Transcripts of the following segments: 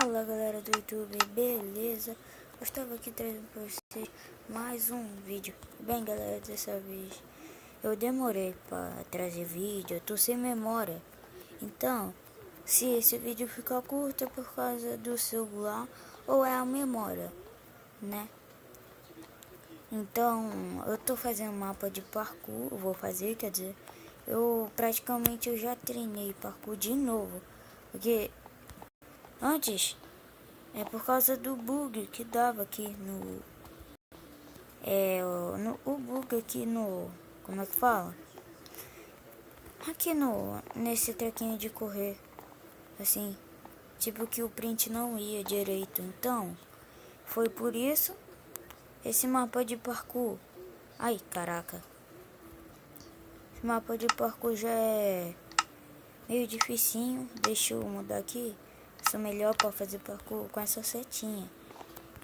Fala galera do YouTube, beleza? Eu estava aqui trazendo para vocês mais um vídeo. Bem galera, dessa vez eu demorei para trazer vídeo, eu tô sem memória. Então, se esse vídeo ficar curto é por causa do celular ou é a memória, né? Então, eu tô fazendo mapa de parkour, vou fazer, quer dizer, eu já treinei parkour de novo, porque antes é por causa do bug que dava aqui no... o bug aqui no... Como é que fala? Aqui nesse trequinho de correr. Assim, tipo que o print não ia direito. Então, foi por isso esse mapa de parkour. Ai, caraca. Esse mapa de parkour já é meio dificinho. Deixa eu mudar aqui. Sou melhor para fazer parkour com essa setinha.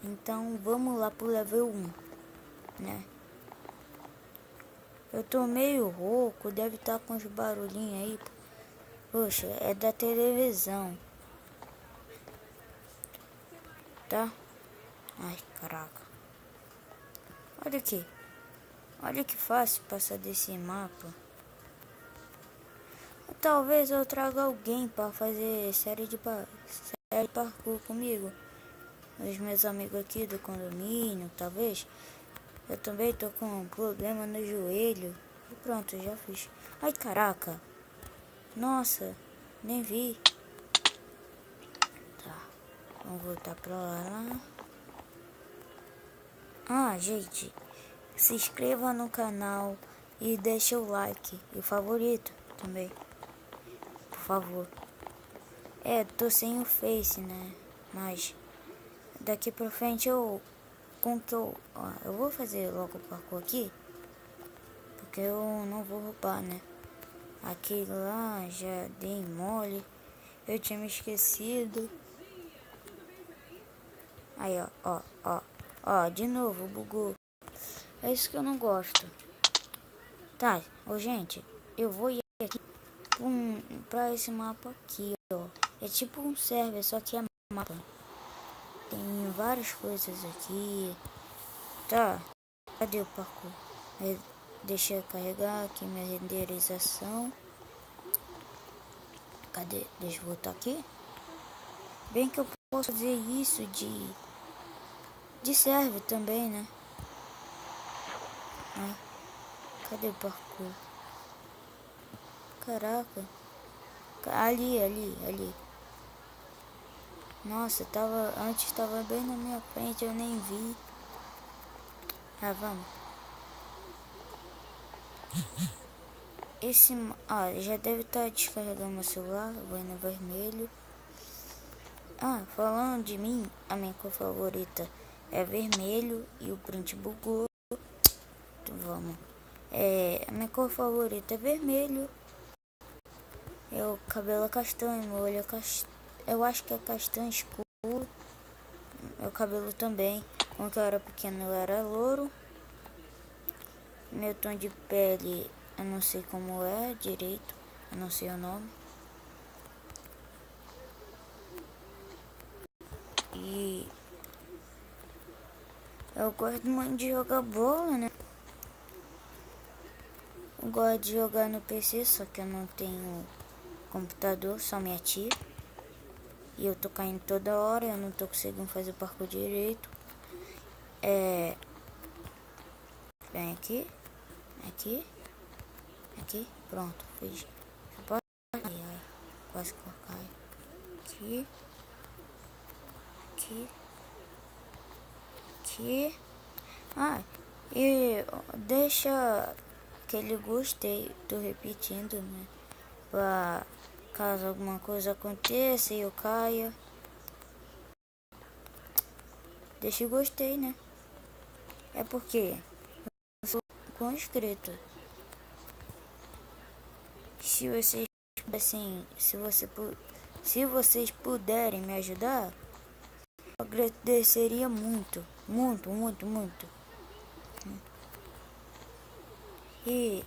Então vamos lá pro level 1, né? Eu tô meio rouco, deve estar com uns barulhinhos aí. Poxa, é da televisão, tá? Ai, caraca. Olha aqui. Olha que fácil passar desse mapa. Talvez eu traga alguém para fazer série de parkour comigo. Os meus amigos aqui do condomínio, talvez. Eu também tô com um problema no joelho. E pronto, já fiz. Ai, caraca. Nossa, nem vi. Tá, vamos voltar pra lá. Ah, gente, se inscreva no canal e deixa o like e o favorito também, por favor. Tô sem o Face, né? Mas daqui pra frente eu vou fazer logo o parkour aqui, porque eu não vou roubar, né? Aqui lá já dei mole, eu tinha me esquecido. Aí, ó, de novo bugou. É isso que eu não gosto. Tá, gente, eu vou ir aqui pra esse mapa aqui, ó. É tipo um server, só que é mapa. Tem várias coisas aqui. Tá, cadê o parkour? Deixa eu carregar aqui minha renderização. Cadê? Deixa eu voltar aqui. Bem que eu posso fazer isso de server também, né? Cadê o parkour? Caraca. Ali. Nossa, antes tava bem na minha frente, eu nem vi. Ah, vamos. Já deve estar descarregando meu celular, vou no vermelho. Falando de mim, a minha cor favorita é vermelho e o print bugou. Então, vamos. A minha cor favorita é vermelho. O cabelo é castanho, meu olho é castanho. Eu acho que é castanho escuro. Meu cabelo também. Quando eu era pequeno eu era louro. Meu tom de pele eu não sei como é direito. Eu não sei o nome. E eu gosto muito de jogar bola, né? Eu gosto de jogar no PC, só que eu não tenho computador, só minha tia. E eu tô caindo toda hora, eu não tô conseguindo fazer o parkour direito. Vem aqui, pronto, fiz. Quase que eu caio. Aqui. E deixa aquele gostei, tô repetindo, né? Pra caso alguma coisa aconteça e eu caia. Deixa o gostei, né? É porque eu sou com inscrito. Se vocês se vocês puderem me ajudar, eu agradeceria muito. E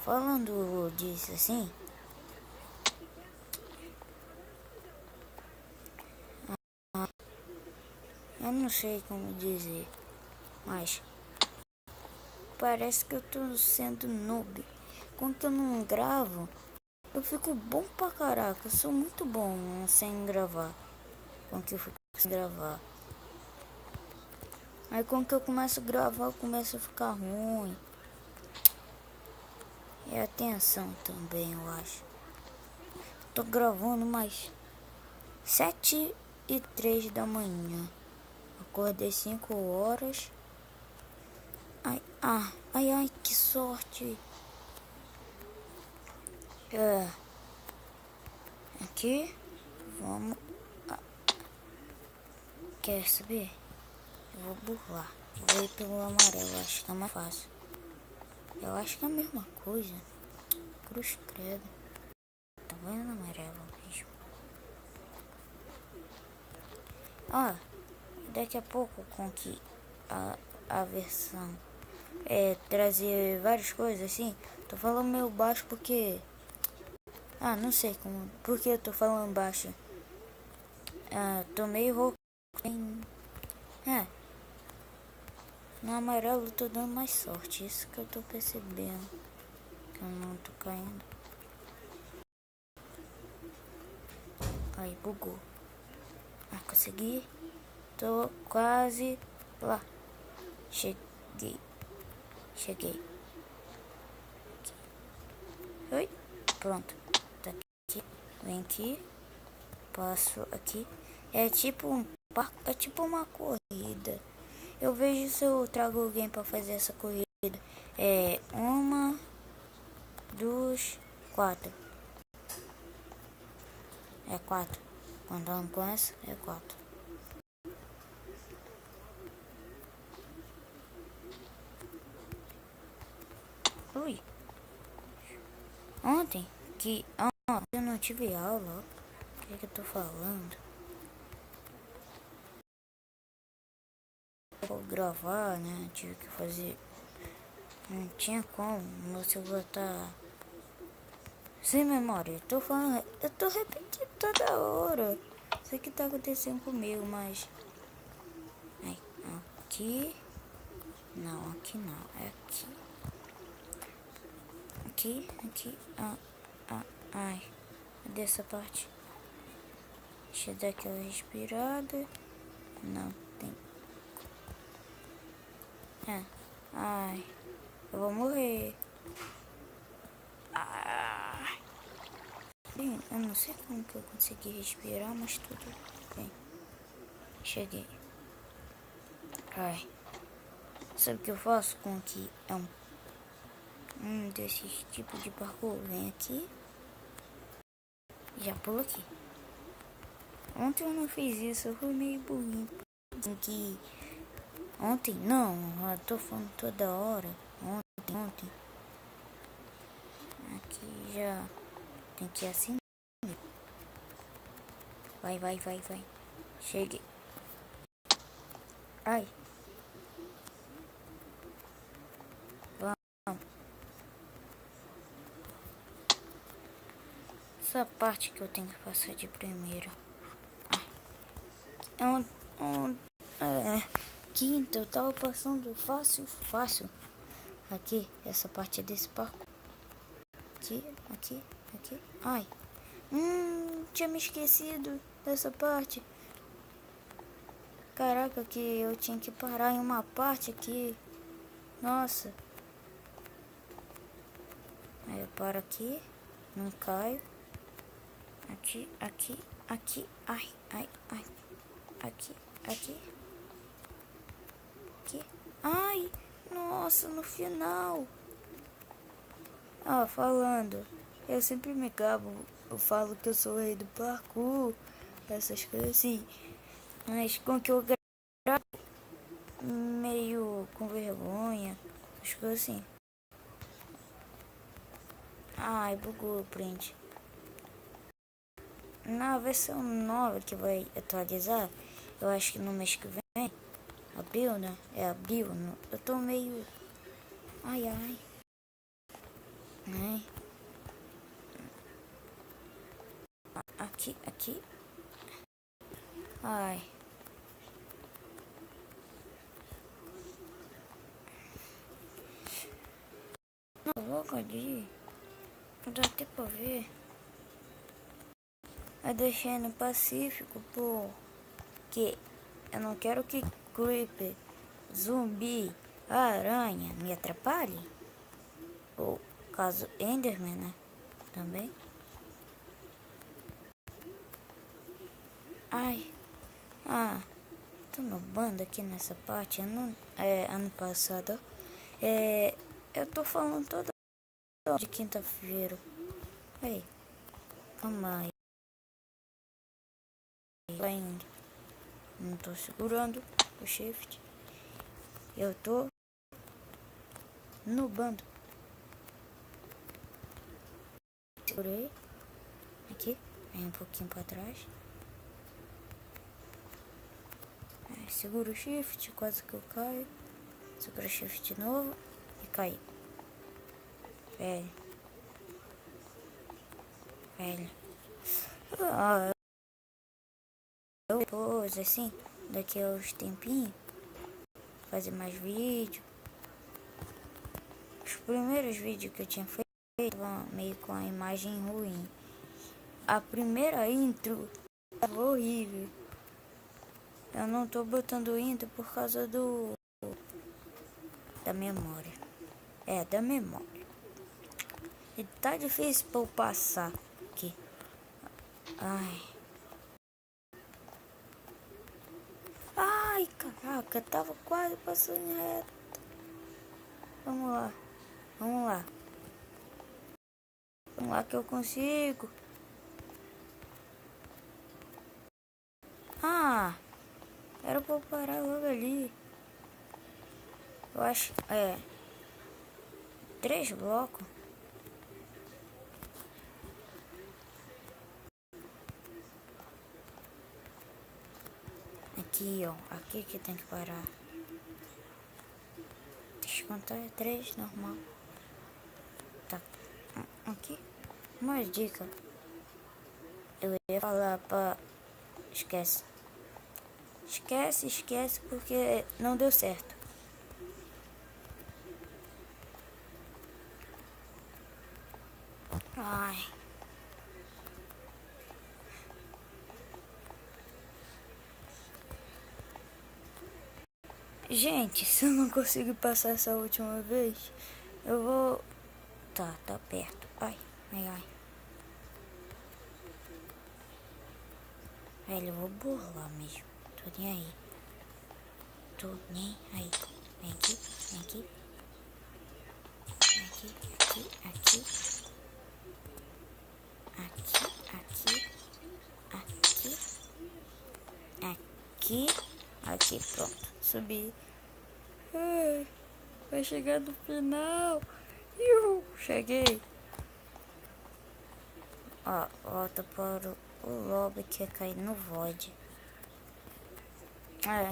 falando disso assim, Eu não sei como dizer, mas parece que eu tô sendo noob. Quando eu não gravo, eu fico bom pra caraca. Eu sou muito bom sem gravar. Quando eu fico sem gravar. Aí quando eu começo a gravar, eu começo a ficar ruim. E a atenção também, eu acho. Tô gravando mais 7h03 da manhã. Acordei 5 horas. Ai, que sorte. Aqui, vamos. Quer saber? Eu vou burlar. Vou ir pelo amarelo, acho que é mais fácil. Eu acho que é a mesma coisa. Cruz credo. Tá vendo amarelo mesmo? Daqui a pouco com que a versão trazer várias coisas assim. Tô falando meio baixo porque... não sei como... Por que eu tô falando baixo? Tô meio rouco. No amarelo eu tô dando mais sorte. Isso que eu tô percebendo. Que eu não tô caindo. Aí, bugou. Consegui. Tô quase lá. Cheguei. Oi. Pronto. Tá aqui. Vem aqui. Passo aqui. É tipo uma corrida. Eu vejo se eu trago alguém pra fazer essa corrida. 1, 2, 4. É 4. Quando eu não conheço, é 4. Ui. Ontem que eu não tive aula. O que eu tô falando? Vou gravar, né? Tive que fazer. Não tinha como. Meu celular tá sem memória. Eu tô falando. Eu tô repetindo toda hora. Isso que tá acontecendo comigo, mas. Aqui. Não, aqui não. É aqui. Aqui. Ai. Cadê essa parte? Deixa eu dar aquela respirada. Não tem. Ai. Eu vou morrer. Bem, eu não sei como que eu consegui respirar, mas tudo bem. Cheguei. Ai. Sabe o que eu faço com que é um desses tipos de parkour? Vem aqui. Já pulo aqui. Ontem eu não fiz isso, eu fui meio burrinho. Ontem não, eu tô falando toda hora. Ontem. Aqui já tem que ir assim. Vai. Cheguei. Ai. Vamos. Essa parte que eu tenho que passar de primeiro. Quinta, eu tava passando fácil. Aqui, essa parte desse parco. Aqui. Ai. Tinha me esquecido dessa parte. Caraca, que eu tinha que parar em uma parte aqui. Nossa. Aí eu paro aqui. Não caio. Aqui. Ai. Aqui. Ai, nossa, no final. Falando. Eu sempre me gabo. Eu falo que eu sou o rei do parkour. Essas coisas assim. Mas com que eu gravo meio com vergonha. As coisas assim. Ai, bugou o print. Na versão nova que vai atualizar, eu acho que no mês que vem, abril, né? É abril, eu tô meio... Ai. Aqui. Ai. louca ali. Não dá até pra ver. Eu deixei no Pacífico, pô. Que eu não quero que Creeper, zumbi, aranha me atrapalhe. Ou caso Enderman, né? Também. Ai. Ah. Tô no bando aqui nessa parte. Ano passado. Eu tô falando toda de quinta-feira. Aí. Calma aí. Vai indo. Não tô segurando o shift. Eu tô no bando. Segurei. Aqui. Aí um pouquinho pra trás. Aí, seguro o shift. Quase que eu caio. Seguro o shift de novo. E caí. Velho. Depois, assim, daqui a uns tempinhos, fazer mais vídeo. Os primeiros vídeos que eu tinha feito estavam meio com a imagem ruim. A primeira intro estava horrível. Eu não tô botando intro por causa da memória. Da memória. E tá difícil pra eu passar aqui. Ai, caraca, tava quase passando reto. Vamos lá. Vamos lá que eu consigo. Era pra eu parar logo ali. Eu acho, 3 blocos. Aqui, ó. Aqui que tem que parar. Deixa eu contar. 3, normal. Tá. Aqui. Uma dica. Eu ia falar pra... Esquece, porque não deu certo. Ai. Gente, se eu não conseguir passar essa última vez, eu vou... Tá perto. Ai. Velho, eu vou burlar mesmo. Tô nem aí. Vem aqui. Aqui. Aqui, pronto. Subi. Vai chegar no final. Cheguei. Ó, volta para o lobby que é cair no void.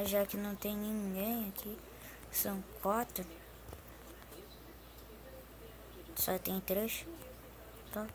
Já que não tem ninguém aqui. São 4. Só tem 3. Tá.